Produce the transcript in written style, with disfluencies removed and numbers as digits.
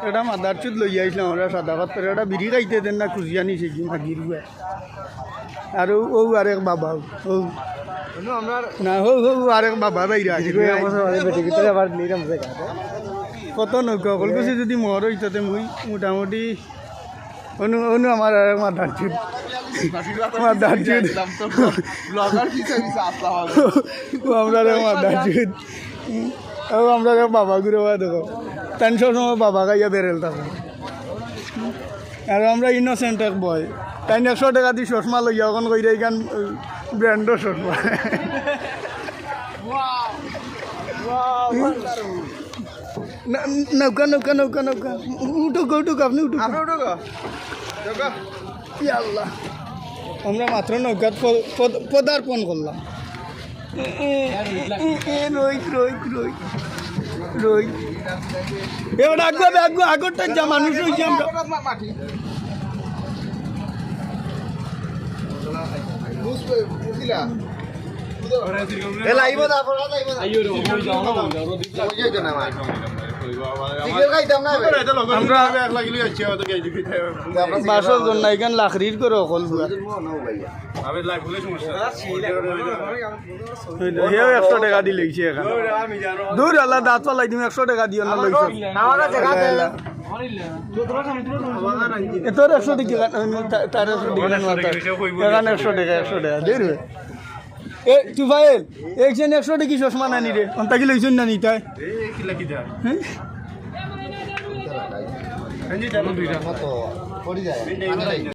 এটা মাদার চুদ লই আইসলাম আমরা সাদা পাত্র এটা বিড়ি খাইতে দেন না খুঁজিয়া নিছে কি মাগির আর ও আরেক বাবা ও না হো হো আরেক বাবা বাইরে আছে কত নৌকা কলকাছি যদি মর হইতে মুই মোটামুটি অনু অনু আমার আরেক মাদার চুদ মাদার চুদ আমরা মাদার চুদ আমরা বাবা ঘুরে দেখো তাই সবসময় বাবা গাইয়া বেরেল থাকো আর আমরা ইনোসেন্ট এক বয় তাই 100 টাকা দিয়ে চশমা লইয়া ওখান কইরা এখান ব্র্যান্ডের চশমা নৌকা নৌকা নৌকা নৌকা উঠুক উঠুক আপনি উঠুক আল্লাহ আমরা মাত্র নৌকা পদার্পণ করলাম রই রই রই রই এবার আগুয়াবে আগরটা যা মানুষ হয়েছে আমরা বাসর জন্য এখান লাখরির করে অকল 100 টাকা দিয়ে লইছে এখানে দূর আল্লাহ দাঁত পালাই তুমি 100 টাকা দিও না লইছ তোর 100 টাকা তার 100 টাকা 100 টাকা দেবে এ তুফাইল একজন 100 টাকা চশমা নানি রে অন্তা কি লইছুন না নি তাই হ্যাঁ